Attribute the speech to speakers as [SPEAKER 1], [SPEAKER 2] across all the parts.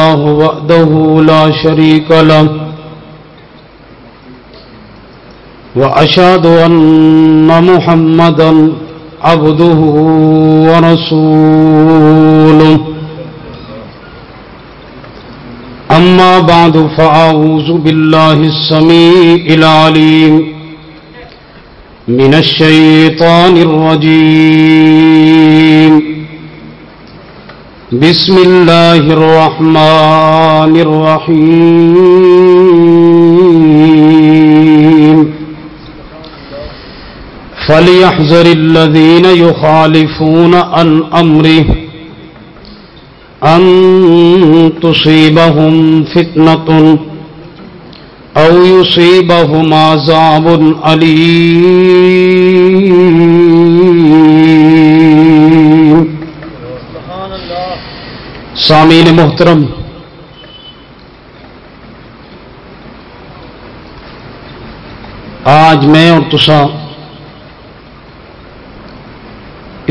[SPEAKER 1] الله وحده لا شريك له وأشهد أن محمدا عبده ورسوله أما بعد فأعوذ بالله السميع العليم من الشيطان الرجيم بسم الله الرحمن الرحيم فليحذر الذين يخالفون عن أمره أن تصيبهم فتنة أو يصيبهم عذاب أليم. سامعین محترم، آج میں اور تسا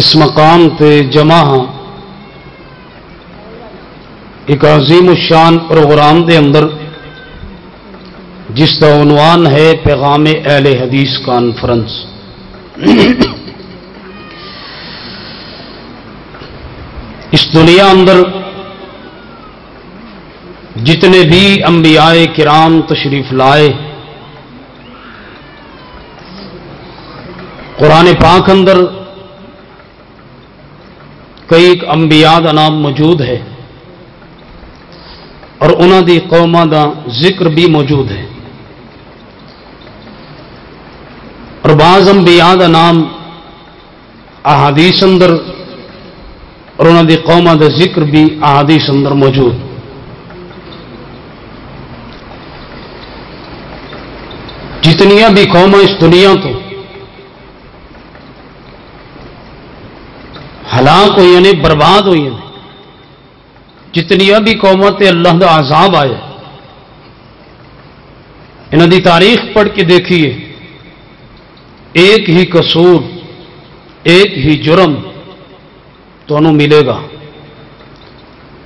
[SPEAKER 1] اس مقام تے جمع ہاں ایک عظیم الشان پروگرام دے اندر جس کا عنوان ہے پیغام اہل حدیث کانفرنس. اس دنیا اندر جتنے بھی انبیاء کرام تشریف لائے، قرآن پاک اندر کئی انبیاء دا نام موجود ہے اور انہاں دی قوماں دا ذکر بھی موجود ہے، اور بعض انبیاء دا نام احادیث اندر اور انہاں دی قوماں دا ذکر بھی احادیث اندر موجود. جتنیاں بھی قوماں اس دنیا تو ہلاک ہوئی نے، برباد ہوئی نے، جتنیاں بھی قوموں تے اللہ دا عذاب آیا، انہاں دی تاریخ پڑھ کے دیکھیے، ایک ہی قصور، ایک ہی جرم تو انہوں ملے گا،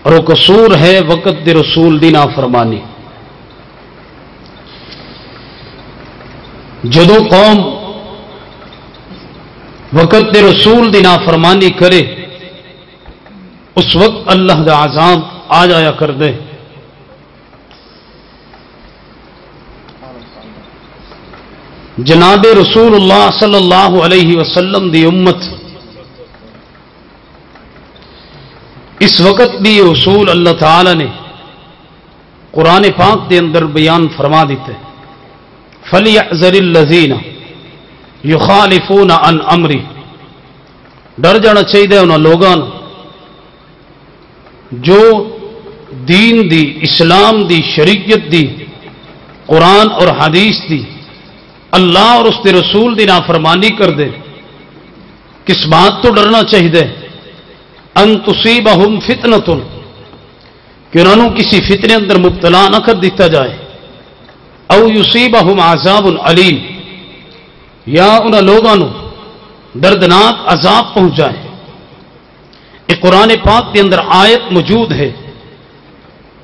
[SPEAKER 1] اور وہ قصور ہے وقت دے رسول دی نافرمانی. جدو قوم وقت دے رسول دی نافرمانی کرے اس وقت اللہ دا عذاب آ جایا کر دے. جناب رسول اللہ صلی اللہ علیہ وسلم دی امت اس وقت بھی یہ اصول اللہ تعالی نے قرآن پاک دے اندر بیان فرما دیتے. فَلْيَحْذَرِ الَّذِينَ يُخَالِفُونَ عَنْ أَمْرِهِ، ڈر جانا چاہیے انہاں لوگاں جو دین دی، اسلام دی، شریعت دی، قرآن اور حدیث دی، اللہ اور اس کے رسول دی نافرمانی کر دے. کس بات تو ڈرنا چاہیے؟ ان تصیبہم فتنۃ، کہ انہوں کسی فتنے اندر مبتلا نہ کر دیتا جائے. او یصیبہم عذاب علیم، یا انہاں لوگوں دردناک عذاب پہنچ جائے. ایک قرآن پاک کے اندر آیت موجود ہے،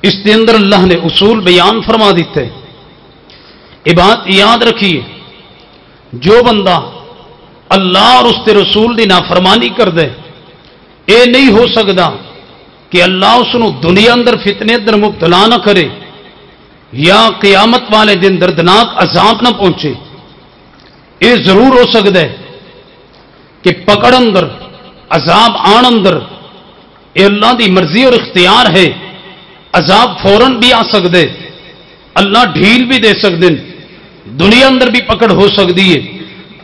[SPEAKER 1] اس کے اندر اللہ نے اصول بیان فرما دیتے. یہ بات یاد رکھیے، جو بندہ اللہ اور اس کے رسول دی نافرمانی کر دے، یہ نہیں ہو سکتا کہ اللہ اس کو دنیا اندر فتنے اندر مبتلا نہ کرے یا قیامت والے دن دردناک عذاب نہ پہنچے. یہ ضرور ہو سکتا ہے کہ پکڑ اندر، عذاب آن اندر، یہ اللہ دی مرضی اور اختیار ہے. عذاب فوراً بھی آ سکتے، اللہ ڈھیل بھی دے سکتے، دنیا اندر بھی پکڑ ہو سکتی ہے،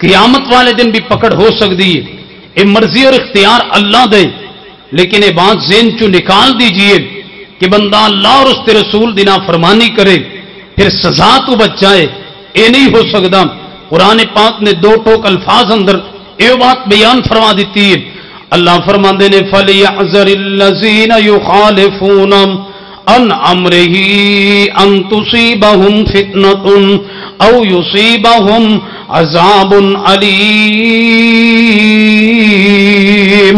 [SPEAKER 1] قیامت والے دن بھی پکڑ ہو سکتی ہے. یہ مرضی اور اختیار اللہ دے، لیکن یہ بات ذہن چو نکال دیجئے کہ بندہ اللہ اور اس کے رسول دی نافرمانی کرے پھر سزا تو بچ جائے، یہ نہیں ہو سکتا. قرآن پاک نے دو ٹوک الفاظ اندر یہ بات بیان فرما دیتی ہے. اللہ فرماندے نے فَلْيَحْذَرِ الَّذِينَ يُخَالِفُونَ عَنْ أَمْرِهِ أَن تُصِيبَهُمْ فِتْنَةٌ أَوْ يُصِيبَهُمْ عَذَابٌ أَلِيمٌ.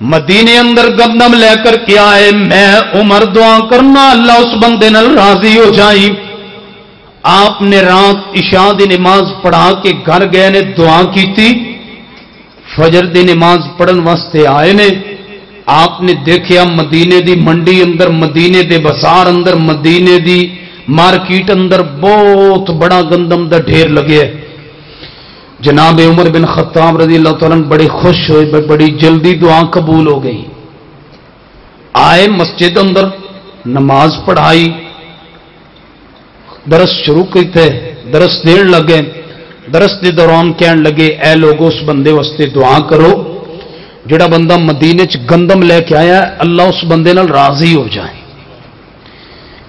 [SPEAKER 1] مدینے اندر گندم لے کر کے آئے. میں عمر دعا کرنا اللہ اس بندے نال راضی ہو جائی. آپ نے رات عشاء دی نماز پڑھا کے گھر گئے نے دعا کی تھی. فجر دی نماز پڑھن واسطے آئے نے. آپ نے دیکھیا مدینے دی منڈی اندر, مدینے دے بازار اندر, مدینے دی مارکیٹ اندر بہت بڑا گندم دا ڈھیر لگے. جناب عمر بن خطاب رضی اللہ تعالیٰ عنہ بڑے خوش ہوئے, بڑی جلدی دعا قبول ہو گئی. آئے مسجد اندر, نماز پڑھائی, درس شروع کیتے, درس دین لگے. درس دے دوران کہن لگے اے لوگو اس بندے واسطے دعا کرو جڑا بندہ مدینے چ گندم لے کے آیا اللہ اس بندے نال راضی ہو جائے.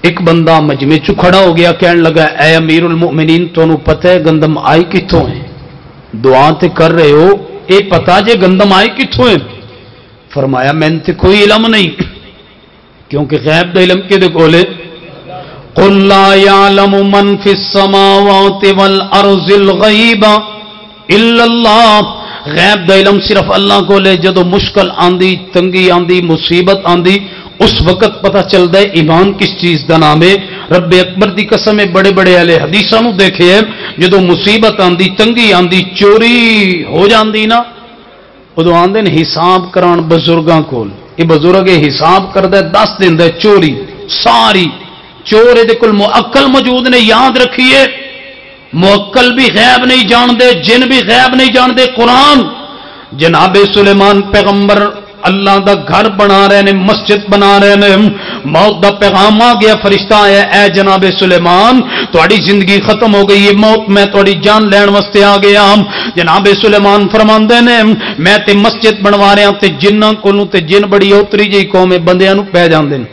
[SPEAKER 1] ایک بندہ مجمع چ کھڑا ہو گیا, کہن لگا اے امیر المؤمنین تانوں پتہ ہے گندم آئی کتھوں ہے؟ دعا تے کر رہے ہو, اے پتا جے گندم آئی کتھوں ہے؟ فرمایا میں تے کوئی علم نہیں, کیونکہ غیب دا علم کدے کولے. قل لا يعلم من في السماوات والارض الغیب الا اللہ. غیب دا علم صرف اللہ کو لے. جدو مشکل آندی, تنگی آندی, مصیبت آندی, اس وقت پتہ چلتا ہے ایمان کس چیز دا نام ہے. رب اکبر دی قسم ہے, بڑے بڑے اہل حدیثاں نو دیکھے ہے جدو مصیبت آندی, تنگی آندی, چوری ہو جاندی نا, ادو آندے نے حساب کران بزرگاں کول. یہ بزرگ حساب کردا ہے, دس دیندا ہے چوری ساری. چور دے کول معقل موجود نے, یاد رکھیے معقل بھی غیب نہیں جان دے, جن بھی غیب نہیں جان دے. قرآن جناب سلیمان پیغمبر اللہ دا گھر بنا رہے نے, مسجد بنا رہے نے, موت دا پیغام آ گیا, فرشتہ آیا اے جناب سلیمان تہاڈی زندگی ختم ہو گئی ہے, موت میں تہاڈی جان لین واسطے آ گیا. جناب سلیمان فرماندے نے میں تے مسجد بنوا رہا تے جناں کولوں, تے جن بڑی اوتری جی قوم ہے, بندیاں نوں پہ جاندے نے.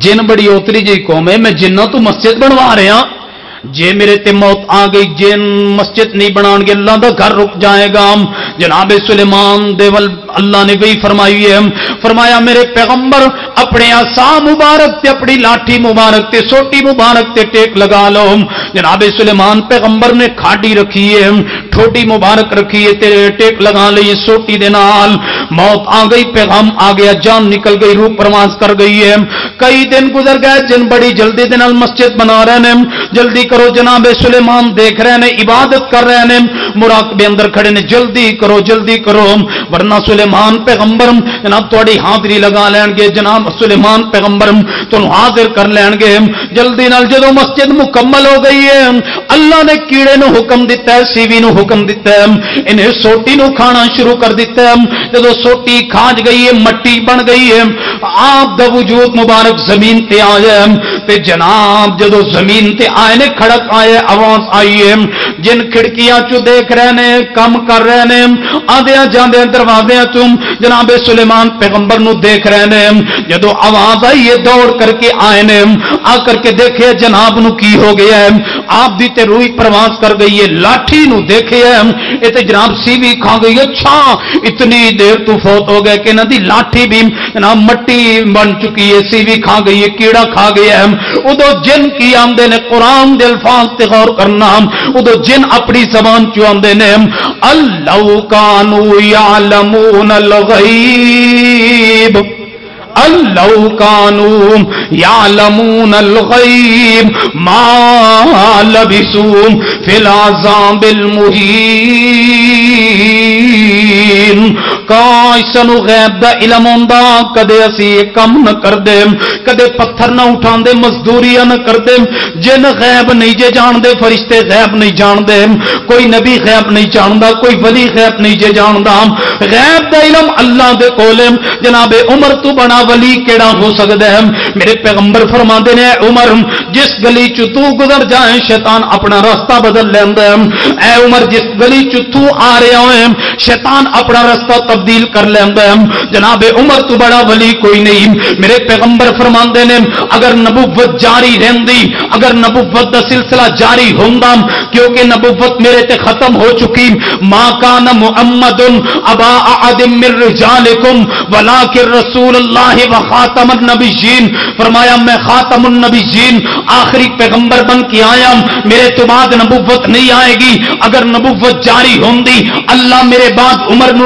[SPEAKER 1] جن بڑی اوتری جی قوم ہے, میں جناں تو مسجد بنوا رہا, جے میرے تے موت آ گئی جن مسجد نہیں بنان گے اللہ دا گھر رک جائے گا. جناب سلیمان دیول اللہ نے وہی فرمائی ہے, فرمایا میرے پیغمبر اپنے عصا مبارک تے اپنی لاٹھی مبارک تے سوٹی مبارک تے ٹیک لگا لو. جناب سلیمان پیغمبر نے کھاڑی رکھی ہے, ٹھوٹی مبارک رکھی ہے, تے ٹیک لگا لی سوٹی دے نال. موت آ گئی, پیغام آ گیا, جان نکل گئی, روح پرواز کر گئی ہے. کئی دن گزر گئے, جن بڑی جلدی دے نال مسجد بنا رہے ہیں, جلدی کرو. جناب سلیمان دیکھ رہے ہیں, عبادت کر رہے ہیں, مراقبے اندر کھڑے نے, جلدی کرو جلدی کرو ورنہ سلیمان پیغمبر جناب تھوڑی حاضری لگا لین گے. جناب سلیمان پیغمبر تنوں حاضر کر لین گے. جلدی نال جدو مسجد مکمل ہو گئی ہے, اللہ نے کیڑے نو حکم دیتا ہے, سیوی نو حکم دیتا ہے, انہیں سوٹی نو کھانا شروع کر دیتا ہے. جدو سوٹی کھاج گئی ہے, مٹی بن گئی ہے, آپ دا وجود مبارک زمین تے آ جائے. تے جناب جدو زمین تے آئے نے, کھڑک آئے, آواز آئی ہے, جن کھڑکیاں چو دیکھ رہے نے, کم کر رہے نے, آدھیاں جاندے دروازے تم جناب سلیمان پیغمبر نو دیکھ رہے نے. جدو آواز آئی ہے دوڑ کر کے آئے نے, آ کر کے دیکھے جناب نو کی ہو گیا ہے. آپ دی تے روئی پرواز کر گئی ہے, لاٹھی نو دیکھے ہے, یہ تے جناب سیوی کھا گئی. اچھا اتنی دیر تو فوت ہو گئے کہ نہ دی لاٹھی بھی جناب مٹی بن چکی ہے, سیوی کھا گئی ہے, کیڑا کھا گیا ہے. ادو جن کی آمدے نے, قرآن دے الفاظ تے غور کرنا, ادو جن اپنی زبان چو آمدے نے, اللہ کانوا یعلمون الغیب, اللہ کانوا یعلمون الغیب ما لبثوا فی العذاب المہین. کاش سانو غیب دا علم ہوندا, کدے اسی کم نہ کر دے, کدے پتھر نہ اٹھان دے, مزدوریاں نہ کر دے. جن غیب نہیں جے جان دے, فرشتے غیب نہیں جان دے, کوئی نبی غیب نہیں جاندا, کوئی ولی غیب نہیں جے جاندا. غیب دا علم اللہ دے کول. جناب عمر تو بڑا ولی کیڑا ہو سکدا ہے؟ میرے پیغمبر فرماندے نے, عمر جس گلی چ تو گزر جائے شیطان اپنا راستہ بدل لیندا ہے. اے عمر جس گلی چ تو آ رہا ہے شیطان اپنا راستہ تبدیل کر لیندا ہے. جناب عمر تو بڑا ولی کوئی نہیں. میرے پیغمبر فرماندے نے, اگر نبوت جاری رہندی, اگر نبوت دا سلسلہ جاری ہوندا, کیونکہ نبوت میرے تے ختم ہو چکی, ما کان محمد ابا احد من رجالکم ولکن رسول اللہ وخاتم النبیین. فرمایا میں خاتم النبیین آخری پیغمبر بن کے آیا, میرے تو بعد نبوت نہیں آئے گی. اگر نبوت جاری ہوندی اللہ میرے بعد عمر نو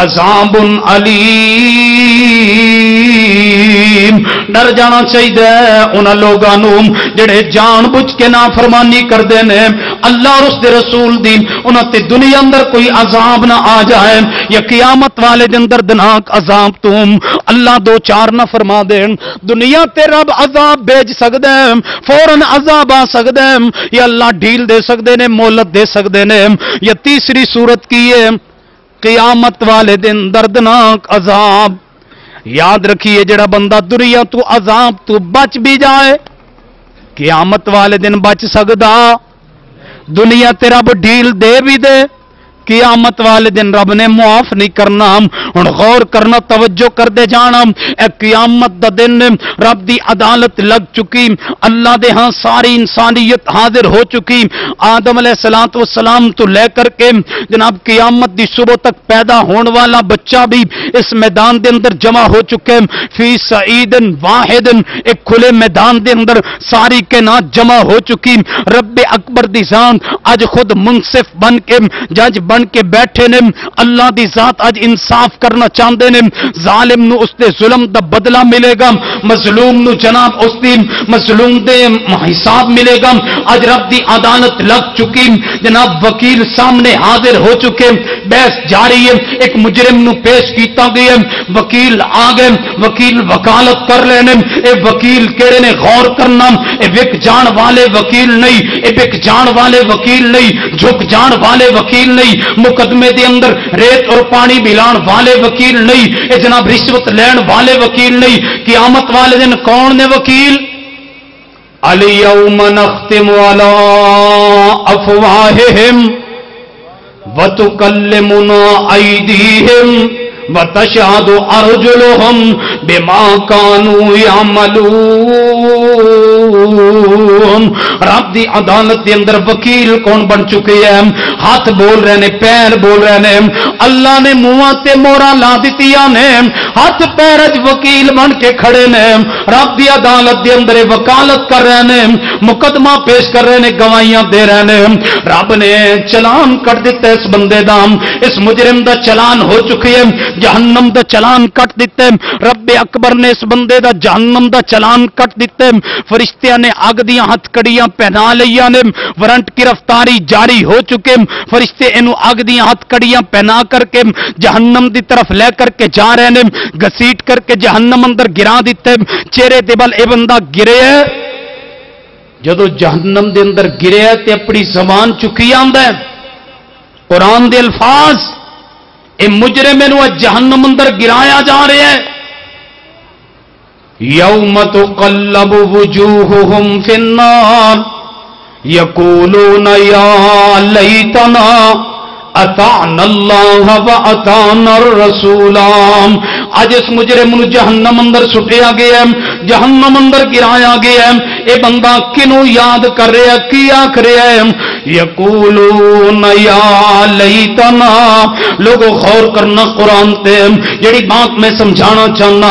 [SPEAKER 1] عذاب علیم۔ ڈر جانا چاہیے انہاں لوگاں نوں جڑے جان بوجھ کے نافرمانی کردے نے اللہ اور اس دے رسول دی، انہاں تے دنیا اندر کوئی عذاب نہ آ جائے یا قیامت والے دن دردناک عذاب تم اللہ دو چار نہ فرما دین۔ دنیا تے رب عذاب بھیج سکدے، فوراً عذاب آ سکدے، یا اللہ ڈھیل دے سکدے نے، مہلت دے سکدے نے، یا تیسری صورت کی ہے قیامت والے دن دردناک عذاب۔ یاد رکھیے جڑا بندہ دنیا تو عذاب تو بچ بھی جائے قیامت والے دن بچ سکدا، دنیا تے رب ڈھیل دے بھی دے قیامت والے دن رب نے معاف نہیں کرنا۔ ہن غور کرنا، توجہ کر دے جانا، اے قیامت دا دن رب دی عدالت لگ چکی، اللہ دے ہاں ساری انسانیت حاضر ہو چکی، آدم علیہ السلام تو لے کر کے جناب قیامت دی صبح تک پیدا ہونے والا بچہ بھی اس میدان دے اندر جمع ہو چکے، فی سعید واحد، ایک کھلے میدان دے اندر ساری کائنات جمع ہو چکی۔ رب اکبر دی ذات اج خود منصف بن کے جج بن کے بیٹھے نے، اللہ دی ذات اج انصاف کرنا چاہتے نے، ظالم نو اس دے ظلم دا بدلہ ملے گا، مظلوم نو جناب اس دی مظلوم دے حساب ملے گا۔ اج رب دی عدالت لگ چکی، جناب وکیل سامنے حاضر ہو چکے، بحث جاری ہے، ایک مجرم نو پیش کیتا گیا، وکیل آ گئے، وکیل وکالت کر لینے، اے وکیل کیڑے نے غور کرنا، اے وک جان والے وکیل نہیں، اے وک جان والے وکیل نہیں، جھک جان والے وکیل نہیں، مقدمے دے اندر ریت اور پانی ملان والے وکیل نہیں، اے جناب رشوت لین والے وکیل نہیں۔ قیامت والے دن کون نے وکیل؟ الیوم نختم علی افواہہم وتکلمنا ایدیہم وتشہد ارجلہم بما کانوا یعملون۔ رب دی عدالت دے اندر وکیل کون بن چکے ہیں؟ ہاتھ بول رہے نے، پیر بول رہے نے، اللہ نے منہ تے مورا لا دتیاں نے، ہاتھ پیر اج وکیل بن کے کھڑے نے، رب دی عدالت دے اندر وکالت کر رہے نے، مقدمہ پیش کر رہے نے، گواہیاں دے رہے نے۔ رب نے چلان کٹ دیتا اس بندے دا، اس مجرم دا چلان ہو چکی ہے، جہنم دا چلان کٹ دیتے، رب اکبر نے اس بندے دا جہنم دا چلان کٹ دیتے، فرشتیاں نے اگ دیاں ہتھ کڑیاں پہنا لیا نے، وارنٹ کی رفتاری جاری ہو چکے، فرشتے انہوں اگ دیاں ہتھ کڑیاں پہنا کر کے جہنم دی طرف لے کر کے جا رہے نے، گسیٹ کر کے جہنم اندر گرا دیتے، چہرے دے بل اے بندہ گرے ہے، جدو جہنم دے اندر گرے ہے تے اپنی زبان چکی آندا ہے، قرآن دے الفاظ اے مجرم نو جہنم اندر گرایا جا رہے ہیں۔ یوم تقلب وجوہہم فی النار یقولون یا لیتنا اطعنا اللہ واطعنا الرسول۔ آج اس مجرم نو جہنم اندر سٹیا گیا ہے، جہنم اندر گرایا گیا ہے، اے بندہ کنوں یاد کر رہا ہے، کی آکھ رہا ہے؟ یقولون یا لیتنا۔ لوگوں غور کرنا قرآن تے، جڑی بات میں سمجھانا چاہنا،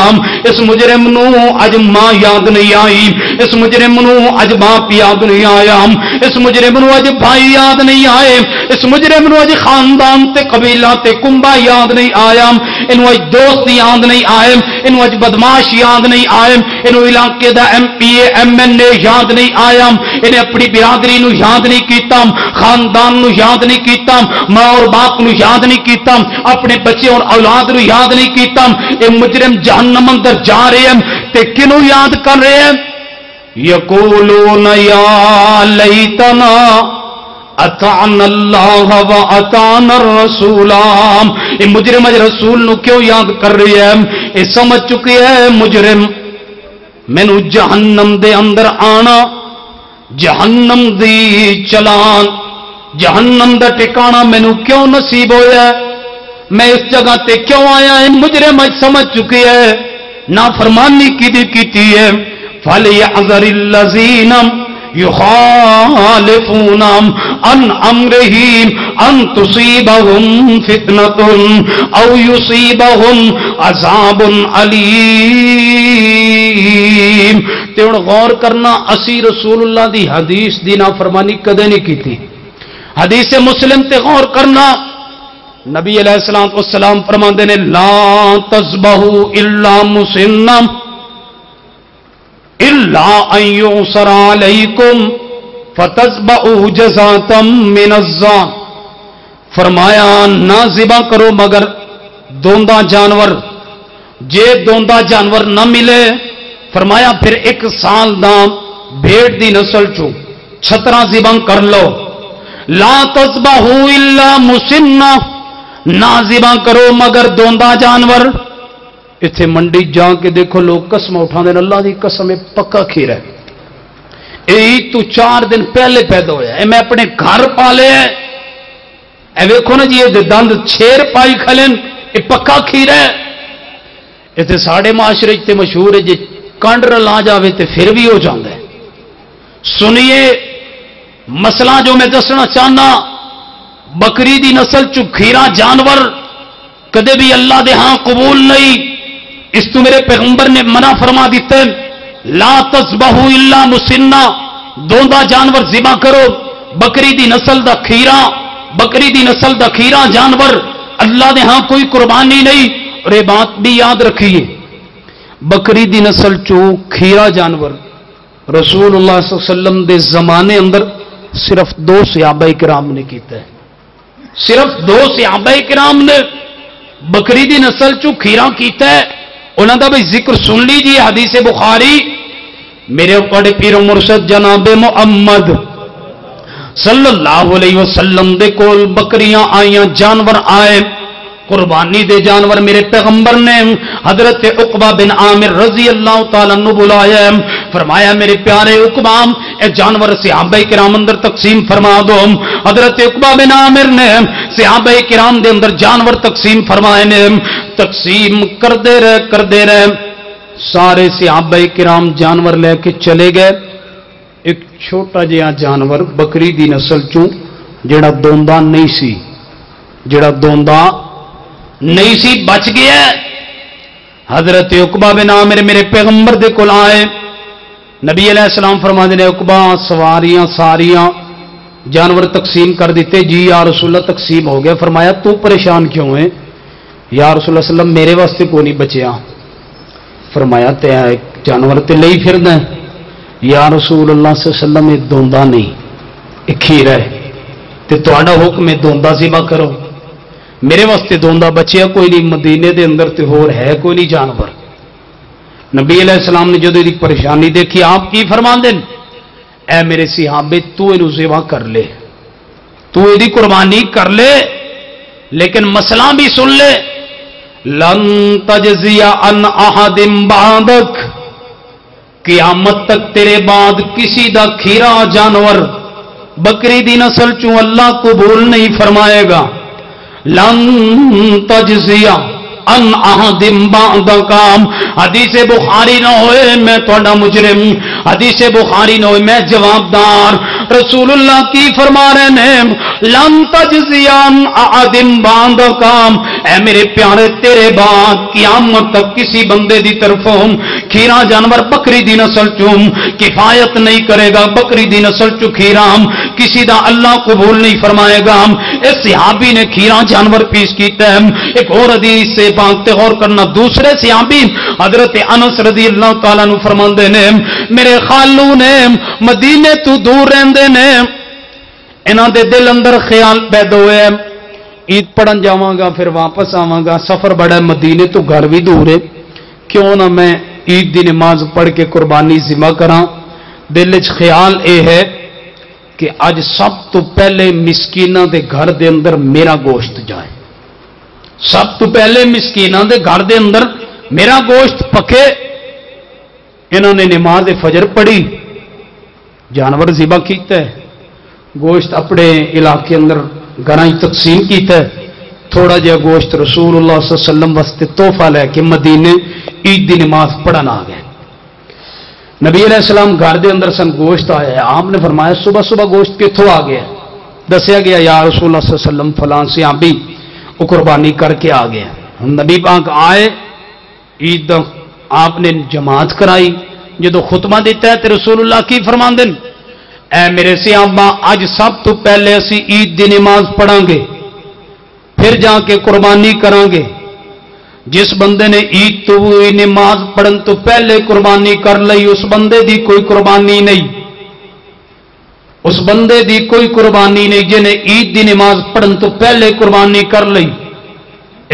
[SPEAKER 1] اس مجرم نو اج ماں یاد نہیں آئی، اس مجرم نو اج باپ یاد نہیں آیا، اس مجرم نو اج بھائی یاد نہیں آئے، اس مجرم نو اج خاندان تے قبیلہ تے کنبا یاد نہیں آیا، انہوں اج دوست یاد نہیں آئے، انہوں اج بدماش یاد نہیں آئے، انہوں علاقے دا M P A M N A یاد نہیں آیا، انہیں اپنی برادری نو یاد نہیں کیتا، خاندان نو یاد نہیں کیتا، ماں اور باپ نو یاد نہیں کیتا، اپنے بچے اور اولاد نو یاد نہیں کیتا۔ اے مجرم جہنم اندر جا رہے ہیں تے کنوں یاد کر رہے ہیں؟ یقولون یا لیتنا اطعنا اللہ واطعنا الرسول۔ اے مجرم اج رسول نو کیوں یاد کر رہی ہے؟ اے سمجھ چکی ہے مجرم مینو جہنم دے اندر آنا، جہنم دی چلان، جہنم دا ٹھکانا مینو کیوں نصیب ہویا ہے، میں اس جگہ تے کیوں آیا ہے؟ مجرم اج سمجھ چکی ہے نافرمانی کیتی ہے۔ فَلْيَحْذَرِ الَّذِينَ يُخَالِفُونَ عَنْ أَمْرِهِ أَنْ تُصِيبَهُمْ فِتْنَةٌ أَوْ يُصِيبَهُمْ عَذَابٌ أَلِيمٌ۔ تے ہن غور کرنا، اسی رسول اللہ دی حدیث دی نافرمانی کدے نہیں کیتی۔ حدیث مسلم تے غور کرنا، نبی علیہ السلام فرماندے نے لا تذبحوا الا مسنا الا ان يعصر علیکم فتذبحوا جزاء من الظان. فرمایا نہ ذبح کرو مگر دوندا جانور. جے دوندا جانور نہ ملے فرمایا پھر 1 سال دا بھیڑ دی نسل چوں 17 ذبح کر لو. لا تذبحوا الا مسنا نہ ذبح کرو مگر دوندا جانور. اتنے منڈی جا کے دیکھو لوگ قسم اٹھا دیں اللہ دی قسم پکا کھیرا ہے عید تو 4 دن پہلے پیدا ہویا ہے میں اپنے گھر پالے ہے اے ویکھو نا جی یہ دند چھیر پائی کھلن یہ پکا کھیرا ہے. اتنے ساڑھے معاشرے تے مشہور ہے جی کنڈ رلا جاوے تے پھر بھی ہو جاندہ ہے. سنیے مسئلہ جو میں دسنا چاہنا بکری دی نسل چ کھیرا جانور کدے بھی اللہ دے ہاں قبول نہیں. اس تو میرے پیغمبر نے منع فرما دیتے لا تذبحوا الا مسنا دوندا جانور ذبح کرو. بکری دی نسل دا کھیرا بکری دی نسل دا کھیرا جانور اللہ دے ہاں کوئی قربانی نہیں. اور یہ بات بھی یاد رکھیے بکری دی نسل چ کھیرا جانور رسول اللہ صلی اللہ علیہ وسلم دے زمانے اندر صرف 2 صحابہ کرام نے کیتا ہے. صرف 2 صحابہ کرام نے بکری دی نسل چو کھیرا کیتا ہے. انہوں دا بھی ذکر سن لیجیے حدیث بخاری میرے بڑے پیر و مرشد جناب محمد صلی اللہ علیہ وسلم دے کول بکریاں آئیاں جانور آئے قربانی دے جانور میرے پیغمبر نے حضرت عقبہ بن عامر رضی اللہ تعالیٰ عنہ بلایا فرمایا میرے پیارے عقبہ اے جانور صحابہ کرام اندر تقسیم فرما دو. حضرت عقبہ بن عامر نے صحابہ کرام دے اندر جانور تقسیم فرمائے نے تقسیم کردے رہے سارے صحابہ کرام جانور لے کے چلے گئے. ایک چھوٹا جہا جانور بکری دی نسل چوں جڑا دوندا نہیں سی بچ گیا. حضرت عقبہ بن عامر میرے پیغمبر دے کول آئے نبی علیہ السلام فرماتے ہیں عقبہ سواریاں ساریاں جانور تقسیم کر دیتے. جی یا رسول اللہ تقسیم ہو گیا. فرمایا تو پریشان کیوں ہے یا رسول اللہ صلی اللہ علیہ وسلم میرے واسطے کو نہیں بچیا. فرمایا تے جانور تے لئی پھردا ہے یا رسول اللہ صلی اللہ علیہ وسلم یہ دوندا نہیں یہ کھیرا ہے تے تہاڈا حکم ہے دوندا ذبح کرو. میرے واسطے دوندا بچیا کوئی نہیں مدینے دے اندر تے ہور ہے کوئی نہیں جانور. نبی علیہ السلام نے جدو یہ پریشانی دیکھی آپ کی فرماندے اے میرے صحابے تو انہوں ذبح کر لے تو یہ قربانی کر لے لیکن مسئلہ بھی سن لے لن تجزی عن احد بعدک قیامت تک تیرے بعد کسی دا کھیرا جانور بکری دی نسل چوں اللہ قبول نہیں فرمائے گا. لن تجزی ان احد بعدک حدیث بخاری نہ ہوئے میں تھوڑا مجرم حدیث بخاری نہ ہوئے میں جوابدار. رسول اللہ کی فرما رہے ہیں لن تجزی ان احد بعدک اے میرے پیارے تیرے بعد قیامت تک کسی بندے دی طرفوں کھیرا جانور بکری دی نسل چوں کفایت نہیں کرے گا. بکری دی نسل چوں کھیرا کسی دا اللہ قبول نہیں فرمائے گا. اس صحابی نے کھیرا جانور پیش کیتا ہے. ایک اور حدیث سے بانتے غور کرنا دوسرے صحابی حضرت انس رضی اللہ تعالیٰ عنہ فرماندے نے میرے خالو نے مدینے تو دور رہندے نے انہاں دے دل اندر خیال پیدا ہوئے عید پڑھن جاواں گا پھر واپس آواں گا سفر بڑا ہے مدینے تو گھر بھی دور ہے کیوں نہ میں عید دی نماز پڑھ کے قربانی ذبح کراں. دل وچ خیال اے ہے کہ اج سب تو پہلے مسکیناں دے گھر دے اندر میرا گوشت جائے. سب تو پہلے مسکیناں دے گھر دے اندر میرا گوشت پکے. انہوں نے نماز فجر پڑھی جانور ذبح کیتا ہے گوشت اپنے علاقے اندر گھراں تقسیم کیتا ہے. تھوڑا جہا گوشت رسول اللہ صلی اللہ علیہ وسلم واسطے تحفہ لے کے مدینے عید دی نماز پڑھن آ گئے. نبی علیہ السلام گھر دے اندر سن گوشت آیا ہے. آپ نے فرمایا صبح صبح گوشت کتوں آ گیا. دسیا گیا یا رسول اللہ صلی اللہ علیہ وسلم فلاں صحابی وہ قربانی کر کے آ گیا. نبی پاک آئے عید آپ نے جماعت کرائی. جدو خطبہ دیتا ہے تو رسول اللہ کی فرماندے اے میرے صحابہ اج سب تو پہلے اسی عید دی نماز پڑھاں گے پھر جا کے قربانی کرانگے۔ جس بندے نے عید تو نماز پڑھن تو پہلے قربانی کر لئی اس بندے دی کوئی قربانی نہیں، اس بندے دی کوئی قربانی نہیں جنہیں عید دی نماز پڑھن تو پہلے قربانی کر لئی۔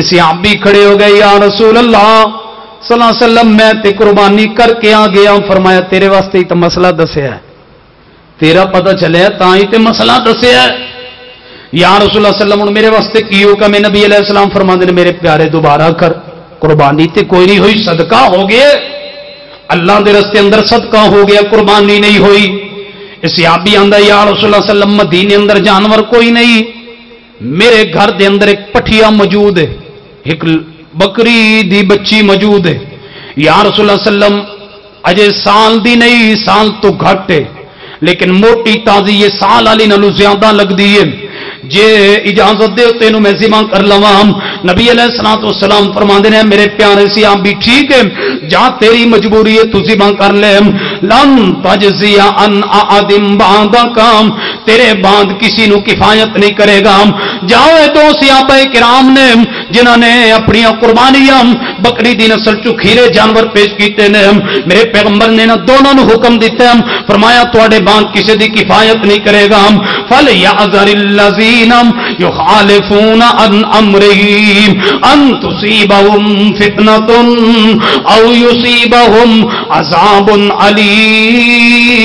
[SPEAKER 1] اسی آپ بھی کھڑے ہو گئے، یا رسول اللہ صلی اللہ علیہ وسلم میں تے قربانی کر کے آ گیا۔ فرمایا تیرے واسطے ہی تو مسئلہ دسیا ہے، تیرا پتہ چلے تا ہی تے مسئلہ دسیا ہے۔ یا رسول اللہ صلی اللہ علیہ وسلم میرے واسطے کی ہوگا؟ میں نبی علیہ السلام فرماتے ہیں میرے پیارے دوبارہ کر، قربانی تے کوئی نہیں ہوئی، صدقہ ہو گیا، اللہ دے رستے اندر صدقہ ہو گیا، قربانی نہیں ہوئی۔ اسی آپ بھی آندہ یا رسول اللہ صلی اللہ علیہ وسلم مدینے اندر جانور کوئی نہیں، میرے گھر دے اندر ایک پٹھیا موجود ہے، ایک بکری دی بچی موجود ہے۔ یا رسول اللہ صلی اللہ علیہ وسلم اجے سال دی نہیں، سال تو گھٹ ہے، لیکن موٹی تازی یہ سال والی نالوں زیادہ لگ دی ہے، جے اجازت دے تینوں میں ذبح کر لواں۔ نبی علیہ الصلوۃ والسلام فرماندے ہیں میرے پیارے سی آپ بھی ٹھیک ہے، جا تیری مجبوری ہے تو ذبح کر لے، لن تجزی ان احد بعدک، تیرے بعد کسی نو کفایت نہیں کرے گا۔ جاؤ دو صحابہ کرام نے جنہاں نے اپنی قربانیاں بکری دی نسل چوں کھیرے جانور پیش کیتے نے، میرے پیغمبر نے نہ دونوں نو حکم دیتا ہے، فرمایا تواڈے بعد کسی دی کفایت نہیں کرے گا۔ فَلْيَحْذَرِ الَّذِينَ يُخَالِفُونَ عَنْ أَمْرِهِ أَن تُصِيبَهُمْ فِتْنَةٌ أَوْ يُصِيبَهُمْ عَذَابٌ أَلِيمٌ۔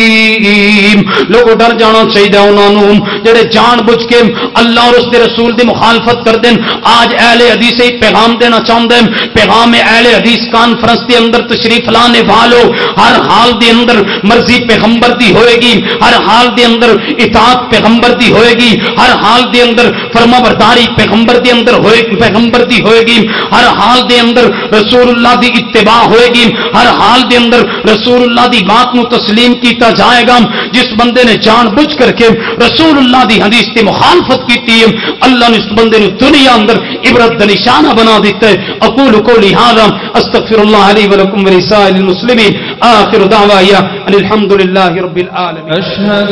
[SPEAKER 1] لوگوں ڈر جانا چاہیے انہوں جڑے جان بوجھ کے اللہ اور اس کے رسول دی مخالفت کر دیں۔ آج اہل حدیث ہی پیغام دینا چاہتے ہیں، پیغام اہل حدیث کانفرنس کے اندر تشریف لانے والو، ہر حال دے اندر مرضی پیغمبر دی ہوئے گی، ہر حال دے اندر اطاعت پیغمبر دی ہوئے گی، ہر حال دے اندر فرما برداری پیغمبر دے اندر پیغمبر دی ہوئے گی، ہر حال دے اندر رسول اللہ دی اتباع ہوئے گی، ہر حال دے اندر رسول اللہ دی بات نو تسلیم کیتا جائے گا۔ جس بندے نے جان بوجھ کر کے رسول اللہ دی حدیث کی مخالفت کی ہے، اللہ نے اس بندے نے دنیا اندر عبرت دا نشانہ بنا دیتا ہے۔ اقول قولی ھذا استغفر اللہ لی ولکم ولسائر المسلمین، آخر دعوایا ان الحمد للہ رب العالمین۔
[SPEAKER 2] اشہد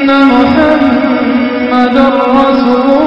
[SPEAKER 2] ان محمد رسول